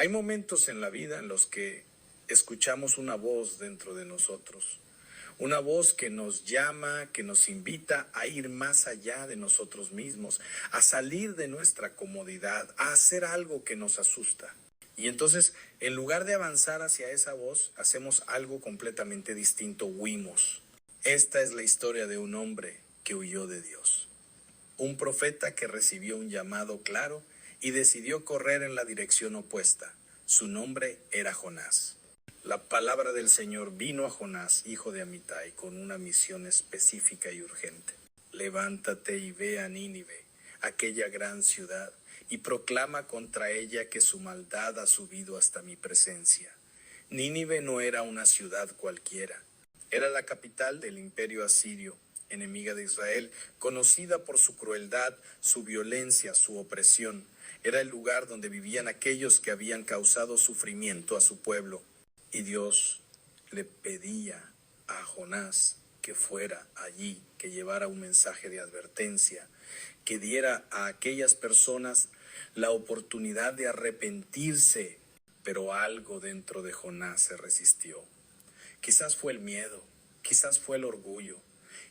Hay momentos en la vida en los que escuchamos una voz dentro de nosotros, una voz que nos llama, que nos invita a ir más allá de nosotros mismos, a salir de nuestra comodidad, a hacer algo que nos asusta. Y entonces, en lugar de avanzar hacia esa voz, hacemos algo completamente distinto, huimos. Esta es la historia de un hombre que huyó de Dios. Un profeta que recibió un llamado claro y decidió correr en la dirección opuesta. Su nombre era Jonás. La palabra del Señor vino a Jonás, hijo de Amitai, con una misión específica y urgente. Levántate y ve a Nínive, aquella gran ciudad, y proclama contra ella que su maldad ha subido hasta mi presencia. Nínive no era una ciudad cualquiera. Era la capital del imperio asirio, enemiga de Israel, conocida por su crueldad, su violencia, su opresión. Era el lugar donde vivían aquellos que habían causado sufrimiento a su pueblo. Y Dios le pedía a Jonás que fuera allí, que llevara un mensaje de advertencia, que diera a aquellas personas la oportunidad de arrepentirse, pero algo dentro de Jonás se resistió. Quizás fue el miedo, quizás fue el orgullo,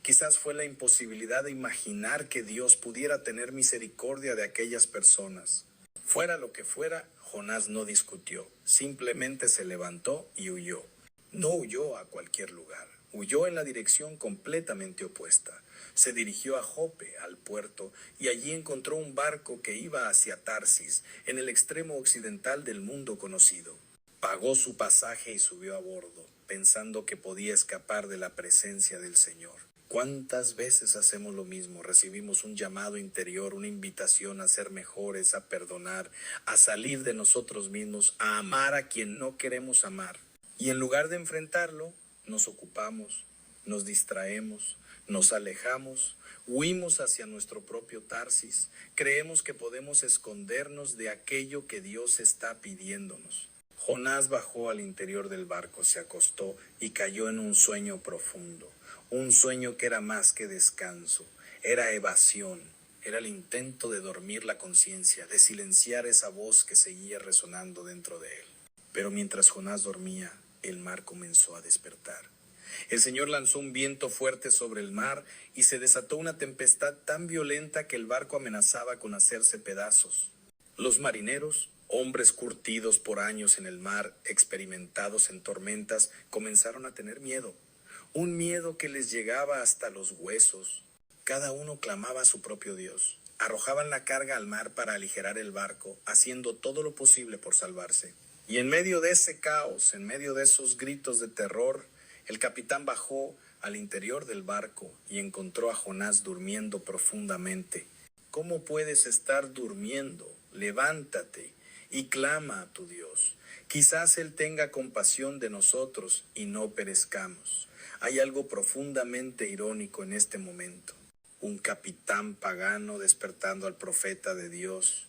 quizás fue la imposibilidad de imaginar que Dios pudiera tener misericordia de aquellas personas. Fuera lo que fuera, Jonás no discutió, simplemente se levantó y huyó. No huyó a cualquier lugar, huyó en la dirección completamente opuesta. Se dirigió a Jope, al puerto, y allí encontró un barco que iba hacia Tarsis, en el extremo occidental del mundo conocido. Pagó su pasaje y subió a bordo, pensando que podía escapar de la presencia del Señor. ¿Cuántas veces hacemos lo mismo? Recibimos un llamado interior, una invitación a ser mejores, a perdonar, a salir de nosotros mismos, a amar a quien no queremos amar. Y en lugar de enfrentarlo, nos ocupamos, nos distraemos, nos alejamos, huimos hacia nuestro propio Tarsis. Creemos que podemos escondernos de aquello que Dios está pidiéndonos. Jonás bajó al interior del barco, se acostó y cayó en un sueño profundo. Un sueño que era más que descanso, era evasión, era el intento de dormir la conciencia, de silenciar esa voz que seguía resonando dentro de él. Pero mientras Jonás dormía, el mar comenzó a despertar. El Señor lanzó un viento fuerte sobre el mar y se desató una tempestad tan violenta que el barco amenazaba con hacerse pedazos. Los marineros, hombres curtidos por años en el mar, experimentados en tormentas, comenzaron a tener miedo. Un miedo que les llegaba hasta los huesos. Cada uno clamaba a su propio Dios. Arrojaban la carga al mar para aligerar el barco, haciendo todo lo posible por salvarse. Y en medio de ese caos, en medio de esos gritos de terror, el capitán bajó al interior del barco y encontró a Jonás durmiendo profundamente. ¿Cómo puedes estar durmiendo? Levántate y clama a tu Dios. Quizás Él tenga compasión de nosotros y no perezcamos. Hay algo profundamente irónico en este momento. Un capitán pagano despertando al profeta de Dios.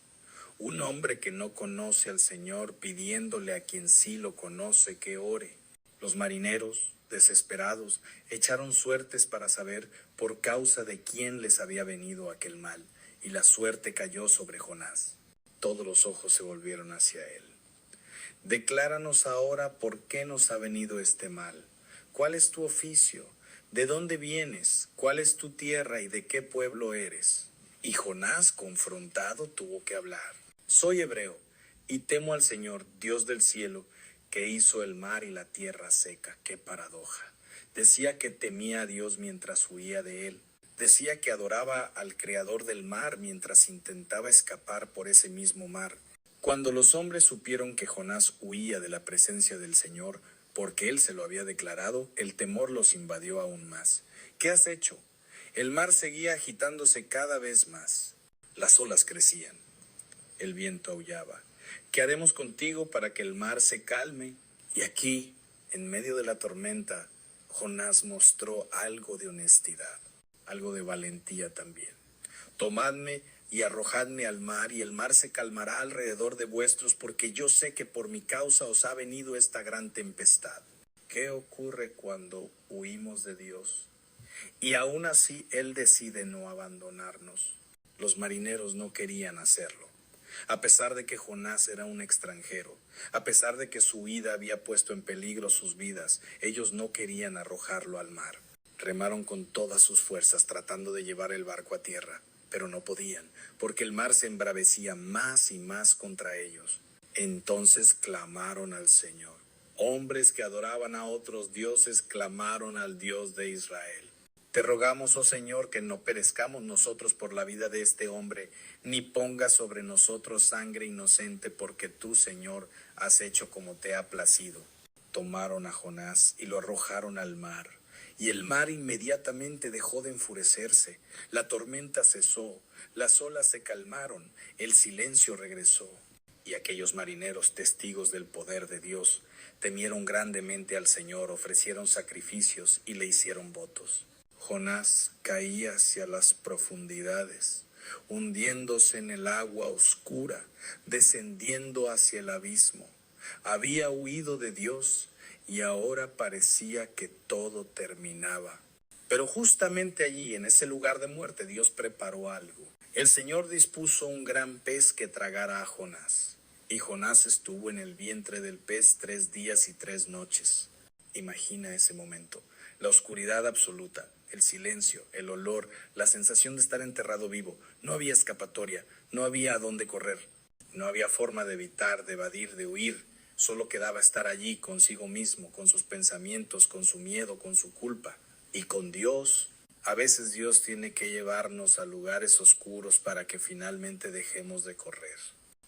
Un hombre que no conoce al Señor pidiéndole a quien sí lo conoce que ore. Los marineros, desesperados, echaron suertes para saber por causa de quién les había venido aquel mal, y la suerte cayó sobre Jonás. Todos los ojos se volvieron hacia él. Decláranos ahora por qué nos ha venido este mal. ¿Cuál es tu oficio? ¿De dónde vienes? ¿Cuál es tu tierra y de qué pueblo eres? Y Jonás, confrontado, tuvo que hablar. Soy hebreo y temo al Señor, Dios del cielo, que hizo el mar y la tierra seca. ¡Qué paradoja! Decía que temía a Dios mientras huía de él. Decía que adoraba al Creador del mar mientras intentaba escapar por ese mismo mar. Cuando los hombres supieron que Jonás huía de la presencia del Señor, porque él se lo había declarado, el temor los invadió aún más. ¿Qué has hecho? El mar seguía agitándose cada vez más. Las olas crecían. El viento aullaba. ¿Qué haremos contigo para que el mar se calme? Y aquí, en medio de la tormenta, Jonás mostró algo de honestidad, algo de valentía también. Tomadme y arrojadme al mar, y el mar se calmará alrededor de vuestros, porque yo sé que por mi causa os ha venido esta gran tempestad. ¿Qué ocurre cuando huimos de Dios? Y aún así Él decide no abandonarnos. Los marineros no querían hacerlo. A pesar de que Jonás era un extranjero, a pesar de que su huida había puesto en peligro sus vidas, ellos no querían arrojarlo al mar. Remaron con todas sus fuerzas tratando de llevar el barco a tierra, pero no podían, porque el mar se embravecía más y más contra ellos. Entonces clamaron al Señor. Hombres que adoraban a otros dioses clamaron al Dios de Israel. Te rogamos, oh Señor, que no perezcamos nosotros por la vida de este hombre, ni pongas sobre nosotros sangre inocente, porque tú, Señor, has hecho como te ha placido. Tomaron a Jonás y lo arrojaron al mar, y el mar inmediatamente dejó de enfurecerse, la tormenta cesó, las olas se calmaron, el silencio regresó. Y aquellos marineros, testigos del poder de Dios, temieron grandemente al Señor, ofrecieron sacrificios y le hicieron votos. Jonás caía hacia las profundidades, hundiéndose en el agua oscura, descendiendo hacia el abismo. Había huido de Dios y ahora parecía que todo terminaba. Pero justamente allí, en ese lugar de muerte, Dios preparó algo. El Señor dispuso un gran pez que tragara a Jonás. Y Jonás estuvo en el vientre del pez 3 días y 3 noches. Imagina ese momento, la oscuridad absoluta, el silencio, el olor, la sensación de estar enterrado vivo. No había escapatoria, no había a dónde correr, no había forma de evitar, de evadir, de huir. Solo quedaba estar allí consigo mismo, con sus pensamientos, con su miedo, con su culpa. Y con Dios. A veces Dios tiene que llevarnos a lugares oscuros para que finalmente dejemos de correr.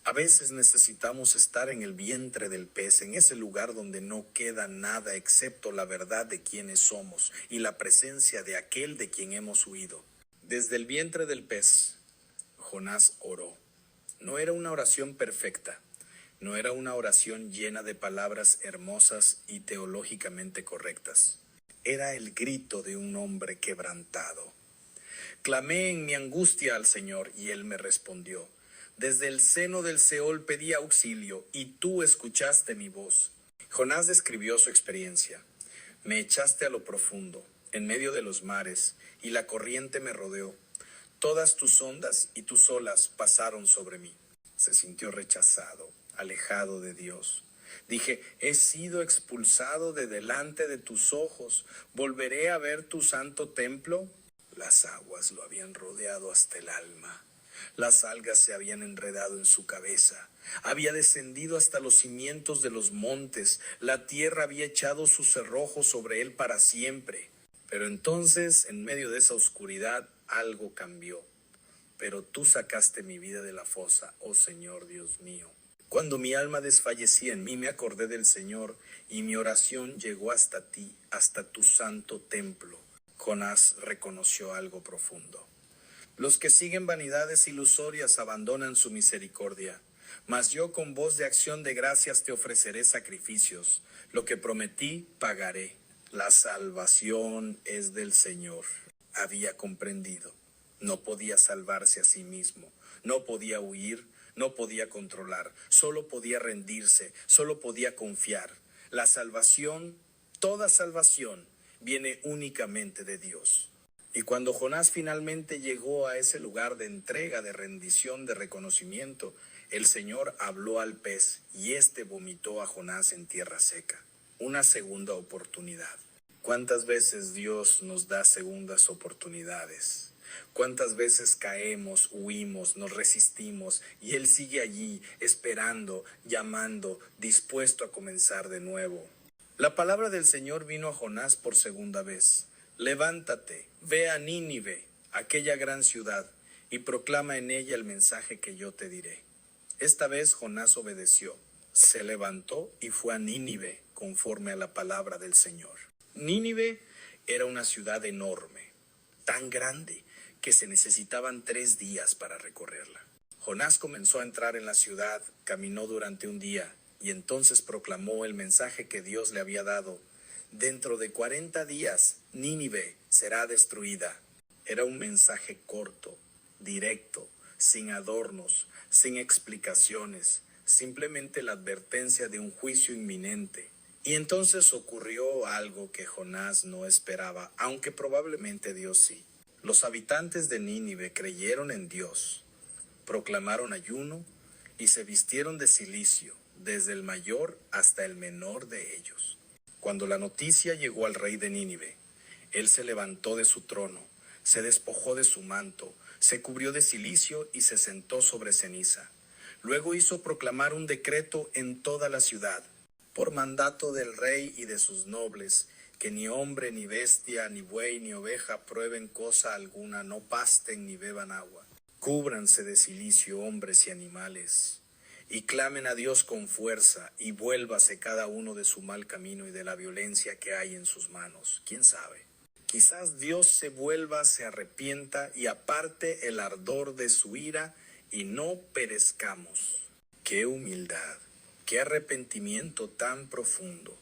A veces necesitamos estar en el vientre del pez, en ese lugar donde no queda nada excepto la verdad de quiénes somos y la presencia de aquel de quien hemos huido. Desde el vientre del pez, Jonás oró. No era una oración perfecta, no era una oración llena de palabras hermosas y teológicamente correctas. Era el grito de un hombre quebrantado. Clamé en mi angustia al Señor y Él me respondió. Desde el seno del Seol pedí auxilio y tú escuchaste mi voz. Jonás describió su experiencia. Me echaste a lo profundo, en medio de los mares, y la corriente me rodeó. Todas tus ondas y tus olas pasaron sobre mí. Se sintió rechazado, alejado de Dios. Dije, he sido expulsado de delante de tus ojos. ¿Volveré a ver tu santo templo? Las aguas lo habían rodeado hasta el alma. Las algas se habían enredado en su cabeza. Había descendido hasta los cimientos de los montes. La tierra había echado sus cerrojos sobre él para siempre. Pero entonces, en medio de esa oscuridad, algo cambió. Pero tú sacaste mi vida de la fosa, oh Señor Dios mío. Cuando mi alma desfallecía en mí, me acordé del Señor, y mi oración llegó hasta ti, hasta tu santo templo. Jonás reconoció algo profundo. Los que siguen vanidades ilusorias abandonan su misericordia. Mas yo con voz de acción de gracias te ofreceré sacrificios. Lo que prometí, pagaré. La salvación es del Señor. Había comprendido. No podía salvarse a sí mismo. No podía huir. No podía controlar. Solo podía rendirse. Solo podía confiar. La salvación, toda salvación, viene únicamente de Dios. Y cuando Jonás finalmente llegó a ese lugar de entrega, de rendición, de reconocimiento, el Señor habló al pez y éste vomitó a Jonás en tierra seca. Una segunda oportunidad. ¿Cuántas veces Dios nos da segundas oportunidades? ¿Cuántas veces caemos, huimos, nos resistimos y Él sigue allí, esperando, llamando, dispuesto a comenzar de nuevo? La palabra del Señor vino a Jonás por segunda vez. Levántate, ve a Nínive, aquella gran ciudad, y proclama en ella el mensaje que yo te diré. Esta vez Jonás obedeció, se levantó y fue a Nínive, conforme a la palabra del Señor. Nínive era una ciudad enorme, tan grande que se necesitaban 3 días para recorrerla. Jonás comenzó a entrar en la ciudad, caminó durante un día, y entonces proclamó el mensaje que Dios le había dado. Dentro de 40 días, Nínive será destruida. Era un mensaje corto, directo, sin adornos, sin explicaciones, simplemente la advertencia de un juicio inminente. Y entonces ocurrió algo que Jonás no esperaba, aunque probablemente Dios sí. Los habitantes de Nínive creyeron en Dios, proclamaron ayuno, y se vistieron de cilicio, desde el mayor hasta el menor de ellos. Cuando la noticia llegó al rey de Nínive, él se levantó de su trono, se despojó de su manto, se cubrió de cilicio y se sentó sobre ceniza. Luego hizo proclamar un decreto en toda la ciudad, por mandato del rey y de sus nobles, que ni hombre, ni bestia, ni buey, ni oveja prueben cosa alguna, no pasten ni beban agua. Cúbranse de cilicio hombres y animales, y clamen a Dios con fuerza, y vuélvase cada uno de su mal camino y de la violencia que hay en sus manos. ¿Quién sabe? Quizás Dios se vuelva, se arrepienta y aparte el ardor de su ira y no perezcamos. ¡Qué humildad! ¡Qué arrepentimiento tan profundo!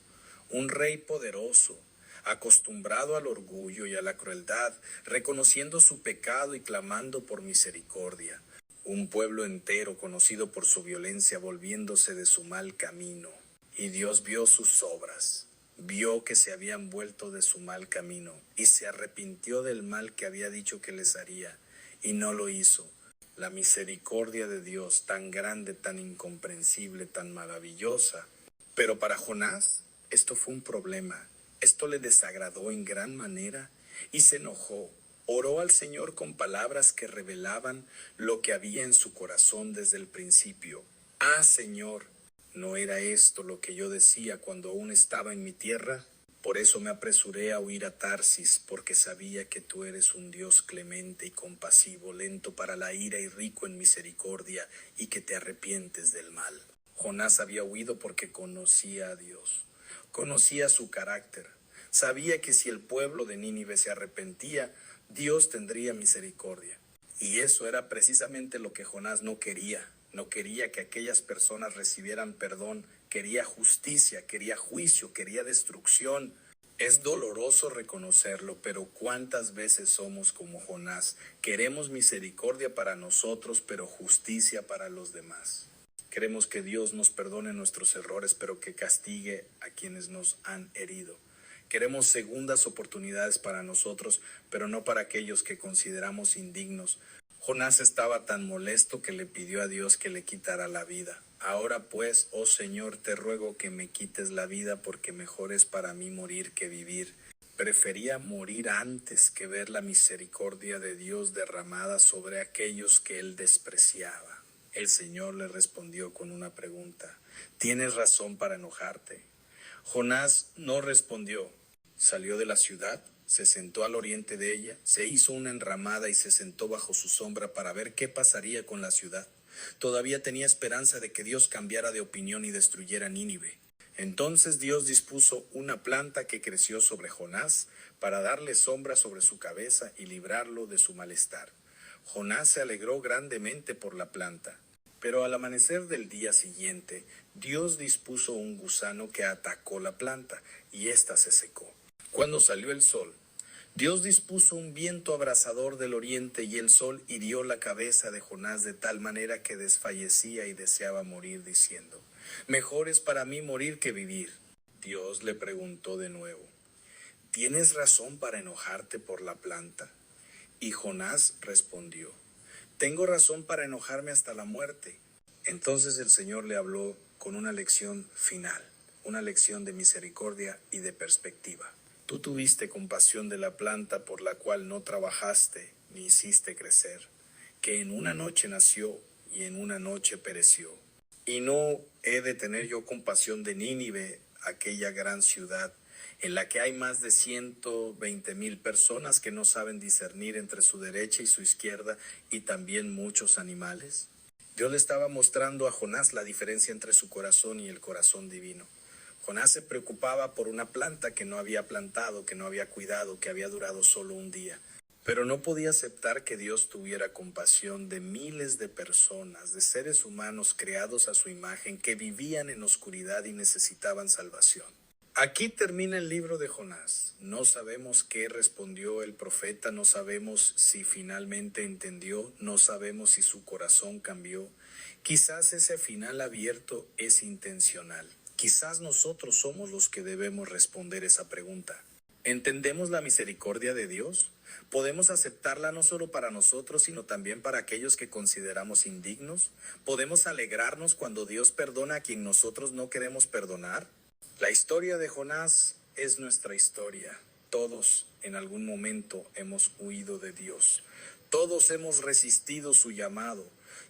Un rey poderoso, acostumbrado al orgullo y a la crueldad, reconociendo su pecado y clamando por misericordia. Un pueblo entero conocido por su violencia volviéndose de su mal camino. Y Dios vio sus obras, vio que se habían vuelto de su mal camino y se arrepintió del mal que había dicho que les haría y no lo hizo. La misericordia de Dios, tan grande, tan incomprensible, tan maravillosa. Pero para Jonás esto fue un problema. Esto le desagradó en gran manera y se enojó. Oró al Señor con palabras que revelaban lo que había en su corazón desde el principio. Ah, Señor, ¿no era esto lo que yo decía cuando aún estaba en mi tierra? Por eso me apresuré a huir a Tarsis, porque sabía que tú eres un Dios clemente y compasivo, lento para la ira y rico en misericordia, y que te arrepientes del mal. Jonás había huido porque conocía a Dios, conocía su carácter, sabía que si el pueblo de Nínive se arrepentía, Dios tendría misericordia. Y eso era precisamente lo que Jonás no quería. No quería que aquellas personas recibieran perdón, quería justicia, quería juicio, quería destrucción. Es doloroso reconocerlo, pero ¿cuántas veces somos como Jonás? Queremos misericordia para nosotros, pero justicia para los demás. Queremos que Dios nos perdone nuestros errores, pero que castigue a quienes nos han herido. Queremos segundas oportunidades para nosotros, pero no para aquellos que consideramos indignos. Jonás estaba tan molesto que le pidió a Dios que le quitara la vida. Ahora pues, oh Señor, te ruego que me quites la vida, porque mejor es para mí morir que vivir. Prefería morir antes que ver la misericordia de Dios derramada sobre aquellos que él despreciaba. El Señor le respondió con una pregunta. ¿Tienes razón para enojarte? Jonás no respondió. Salió de la ciudad, se sentó al oriente de ella, se hizo una enramada y se sentó bajo su sombra para ver qué pasaría con la ciudad. Todavía tenía esperanza de que Dios cambiara de opinión y destruyera Nínive. Entonces Dios dispuso una planta que creció sobre Jonás para darle sombra sobre su cabeza y librarlo de su malestar. Jonás se alegró grandemente por la planta. Pero al amanecer del día siguiente, Dios dispuso un gusano que atacó la planta y ésta se secó. Cuando salió el sol, Dios dispuso un viento abrasador del oriente y el sol hirió la cabeza de Jonás de tal manera que desfallecía y deseaba morir, diciendo, «Mejor es para mí morir que vivir». Dios le preguntó de nuevo, «¿Tienes razón para enojarte por la planta?» Y Jonás respondió, «Tengo razón para enojarme hasta la muerte». Entonces el Señor le habló con una lección final, una lección de misericordia y de perspectiva. Tú tuviste compasión de la planta por la cual no trabajaste ni hiciste crecer, que en una noche nació y en una noche pereció. Y no he de tener yo compasión de Nínive, aquella gran ciudad, en la que hay más de 120,000 personas que no saben discernir entre su derecha y su izquierda, y también muchos animales. Dios le estaba mostrando a Jonás la diferencia entre su corazón y el corazón divino. Jonás se preocupaba por una planta que no había plantado, que no había cuidado, que había durado solo un día. Pero no podía aceptar que Dios tuviera compasión de miles de personas, de seres humanos creados a su imagen, que vivían en oscuridad y necesitaban salvación. Aquí termina el libro de Jonás. No sabemos qué respondió el profeta, no sabemos si finalmente entendió, no sabemos si su corazón cambió. Quizás ese final abierto es intencional. Quizás nosotros somos los que debemos responder esa pregunta. ¿Entendemos la misericordia de Dios? ¿Podemos aceptarla no solo para nosotros, sino también para aquellos que consideramos indignos? ¿Podemos alegrarnos cuando Dios perdona a quien nosotros no queremos perdonar? La historia de Jonás es nuestra historia. Todos en algún momento hemos huido de Dios. Todos hemos resistido su llamado.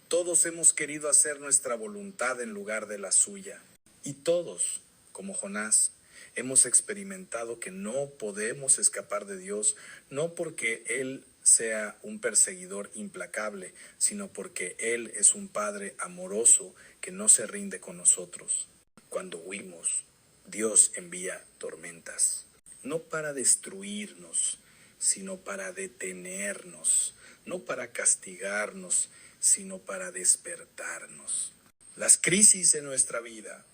Todos hemos querido hacer nuestra voluntad en lugar de la suya. Y todos, como Jonás, hemos experimentado que no podemos escapar de Dios, no porque Él sea un perseguidor implacable, sino porque Él es un Padre amoroso que no se rinde con nosotros. Cuando huimos, Dios envía tormentas, no para destruirnos, sino para detenernos, no para castigarnos, sino para despertarnos. Las crisis en nuestra vida,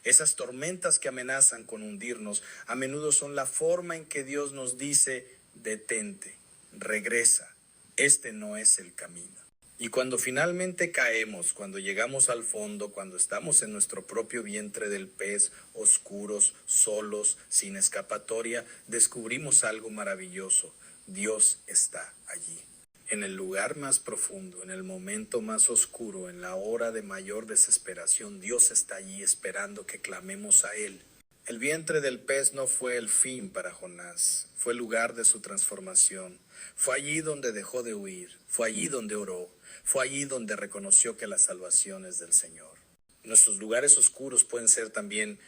esas tormentas que amenazan con hundirnos, a menudo son la forma en que Dios nos dice: detente, regresa, este no es el camino. Y cuando finalmente caemos, cuando llegamos al fondo, cuando estamos en nuestro propio vientre del pez, oscuros, solos, sin escapatoria, descubrimos algo maravilloso: Dios está allí. En el lugar más profundo, en el momento más oscuro, en la hora de mayor desesperación, Dios está allí esperando que clamemos a Él. El vientre del pez no fue el fin para Jonás, fue el lugar de su transformación. Fue allí donde dejó de huir, fue allí donde oró, fue allí donde reconoció que la salvación es del Señor. Nuestros lugares oscuros pueden ser también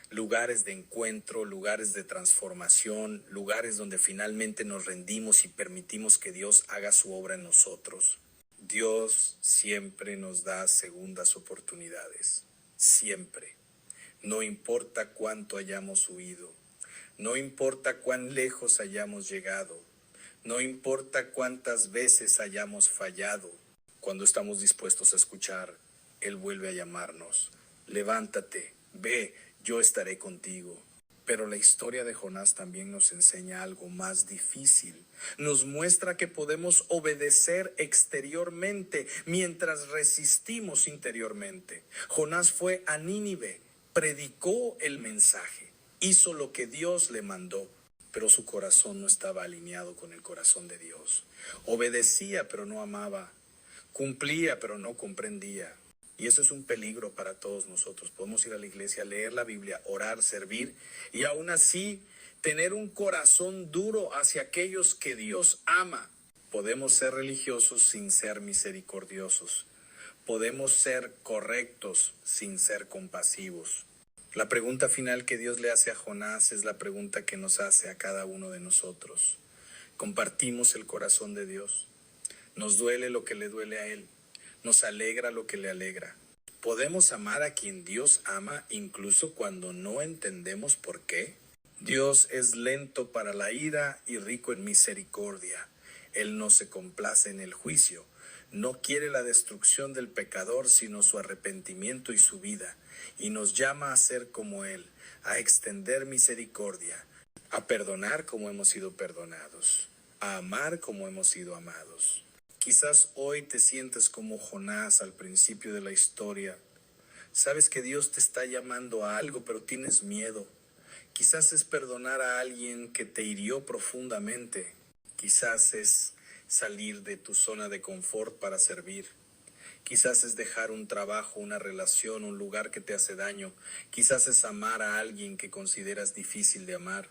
lugares de encuentro, lugares de transformación, lugares donde finalmente nos rendimos y permitimos que Dios haga su obra en nosotros. Dios siempre nos da segundas oportunidades, siempre. No importa cuánto hayamos huido, no importa cuán lejos hayamos llegado, no importa cuántas veces hayamos fallado, cuando estamos dispuestos a escuchar, Él vuelve a llamarnos: levántate, ve, yo estaré contigo. Pero la historia de Jonás también nos enseña algo más difícil. Nos muestra que podemos obedecer exteriormente mientras resistimos interiormente. Jonás fue a Nínive, predicó el mensaje, hizo lo que Dios le mandó, pero su corazón no estaba alineado con el corazón de Dios. Obedecía, pero no amaba. Cumplía, pero no comprendía. Y eso es un peligro para todos nosotros. Podemos ir a la iglesia, leer la Biblia, orar, servir, y aún así tener un corazón duro hacia aquellos que Dios ama. Podemos ser religiosos sin ser misericordiosos. Podemos ser correctos sin ser compasivos. La pregunta final que Dios le hace a Jonás es la pregunta que nos hace a cada uno de nosotros. ¿Compartimos el corazón de Dios? ¿Nos duele lo que le duele a Él? ¿Nos alegra lo que le alegra? ¿Podemos amar a quien Dios ama incluso cuando no entendemos por qué? Dios es lento para la ira y rico en misericordia. Él no se complace en el juicio. No quiere la destrucción del pecador, sino su arrepentimiento y su vida. Y nos llama a ser como Él, a extender misericordia, a perdonar como hemos sido perdonados, a amar como hemos sido amados. Quizás hoy te sientes como Jonás al principio de la historia. Sabes que Dios te está llamando a algo, pero tienes miedo. Quizás es perdonar a alguien que te hirió profundamente. Quizás es salir de tu zona de confort para servir. Quizás es dejar un trabajo, una relación, un lugar que te hace daño. Quizás es amar a alguien que consideras difícil de amar.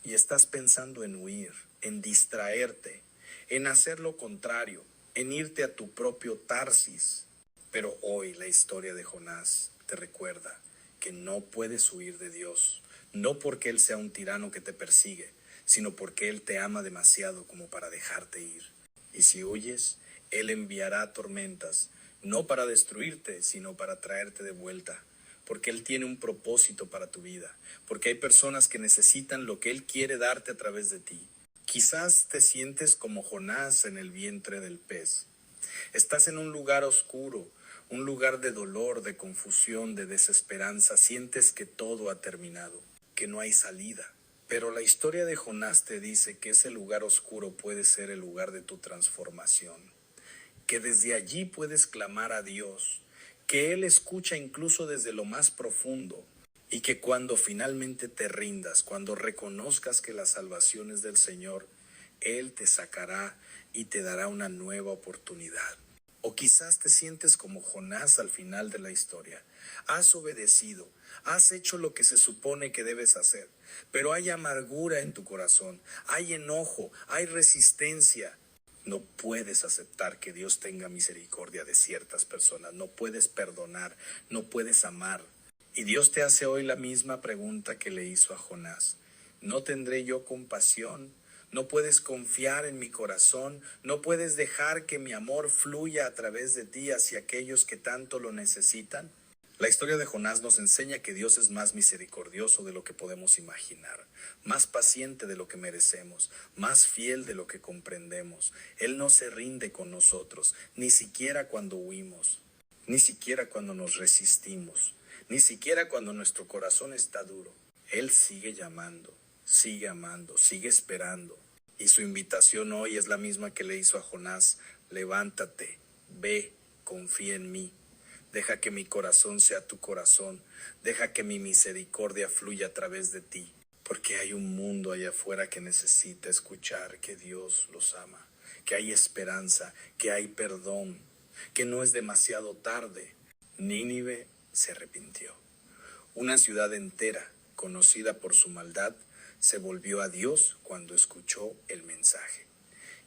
Y estás pensando en huir, en distraerte, en hacer lo contrario, en irte a tu propio Tarsis. Pero hoy la historia de Jonás te recuerda que no puedes huir de Dios, no porque Él sea un tirano que te persigue, sino porque Él te ama demasiado como para dejarte ir. Y si huyes, Él enviará tormentas, no para destruirte, sino para traerte de vuelta, porque Él tiene un propósito para tu vida, porque hay personas que necesitan lo que Él quiere darte a través de ti. Quizás te sientes como Jonás en el vientre del pez. Estás en un lugar oscuro, un lugar de dolor, de confusión, de desesperanza. Sientes que todo ha terminado, que no hay salida. Pero la historia de Jonás te dice que ese lugar oscuro puede ser el lugar de tu transformación, que desde allí puedes clamar a Dios, que Él escucha incluso desde lo más profundo, y que cuando finalmente te rindas, cuando reconozcas que la salvación es del Señor, Él te sacará y te dará una nueva oportunidad. O quizás te sientes como Jonás al final de la historia. Has obedecido, has hecho lo que se supone que debes hacer, pero hay amargura en tu corazón, hay enojo, hay resistencia. No puedes aceptar que Dios tenga misericordia de ciertas personas, no puedes perdonar, no puedes amar. Y Dios te hace hoy la misma pregunta que le hizo a Jonás. ¿No tendré yo compasión? ¿No puedes confiar en mi corazón? ¿No puedes dejar que mi amor fluya a través de ti hacia aquellos que tanto lo necesitan? La historia de Jonás nos enseña que Dios es más misericordioso de lo que podemos imaginar, más paciente de lo que merecemos, más fiel de lo que comprendemos. Él no se rinde con nosotros, ni siquiera cuando huimos, ni siquiera cuando nos resistimos, ni siquiera cuando nuestro corazón está duro. Él sigue llamando, sigue amando, sigue esperando. Y su invitación hoy es la misma que le hizo a Jonás: levántate, ve, confía en mí. Deja que mi corazón sea tu corazón. Deja que mi misericordia fluya a través de ti. Porque hay un mundo allá afuera que necesita escuchar que Dios los ama, que hay esperanza, que hay perdón, que no es demasiado tarde. Nínive se arrepintió. Una ciudad entera, conocida por su maldad, se volvió a Dios cuando escuchó el mensaje.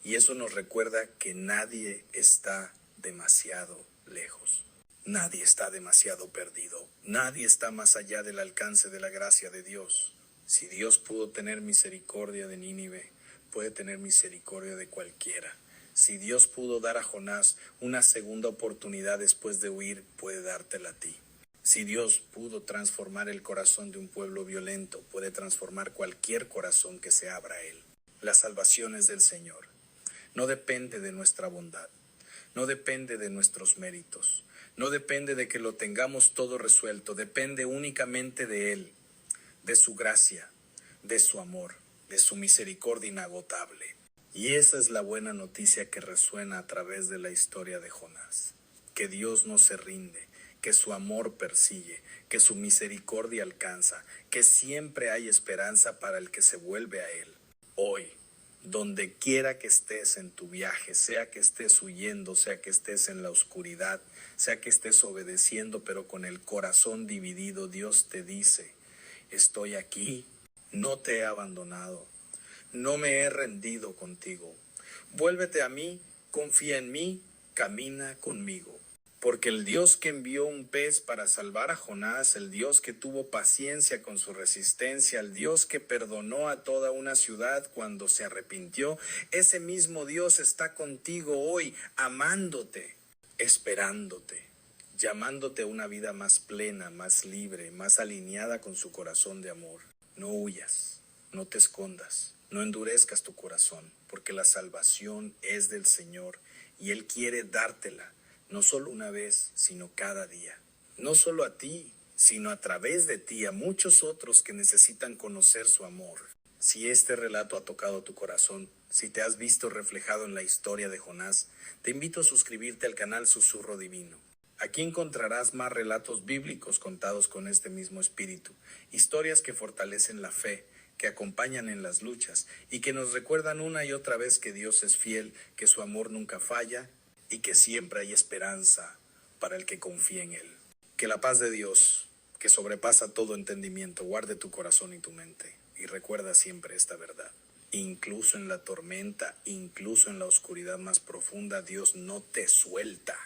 Y eso nos recuerda que nadie está demasiado lejos. Nadie está demasiado perdido. Nadie está más allá del alcance de la gracia de Dios. Si Dios pudo tener misericordia de Nínive, puede tener misericordia de cualquiera. Si Dios pudo dar a Jonás una segunda oportunidad después de huir, puede dártela a ti. Si Dios pudo transformar el corazón de un pueblo violento, puede transformar cualquier corazón que se abra a Él. La salvación es del Señor. No depende de nuestra bondad. No depende de nuestros méritos. No depende de que lo tengamos todo resuelto. Depende únicamente de Él, de su gracia, de su amor, de su misericordia inagotable. Y esa es la buena noticia que resuena a través de la historia de Jonás. Que Dios no se rinde, que su amor persigue, que su misericordia alcanza, que siempre hay esperanza para el que se vuelve a Él. Hoy, donde quiera que estés en tu viaje, sea que estés huyendo, sea que estés en la oscuridad, sea que estés obedeciendo pero con el corazón dividido, Dios te dice: estoy aquí, no te he abandonado, no me he rendido contigo. Vuélvete a mí, confía en mí, camina conmigo. Porque el Dios que envió un pez para salvar a Jonás, el Dios que tuvo paciencia con su resistencia, el Dios que perdonó a toda una ciudad cuando se arrepintió, ese mismo Dios está contigo hoy, amándote, esperándote, llamándote a una vida más plena, más libre, más alineada con su corazón de amor. No huyas, no te escondas, no endurezcas tu corazón, porque la salvación es del Señor y Él quiere dártela. No solo una vez, sino cada día. No solo a ti, sino a través de ti, a muchos otros que necesitan conocer su amor. Si este relato ha tocado tu corazón, si te has visto reflejado en la historia de Jonás, te invito a suscribirte al canal Susurro Divino. Aquí encontrarás más relatos bíblicos contados con este mismo espíritu, historias que fortalecen la fe, que acompañan en las luchas y que nos recuerdan una y otra vez que Dios es fiel, que su amor nunca falla y que siempre hay esperanza para el que confía en Él. Que la paz de Dios, que sobrepasa todo entendimiento, guarde tu corazón y tu mente. Y recuerda siempre esta verdad: incluso en la tormenta, incluso en la oscuridad más profunda, Dios no te suelta.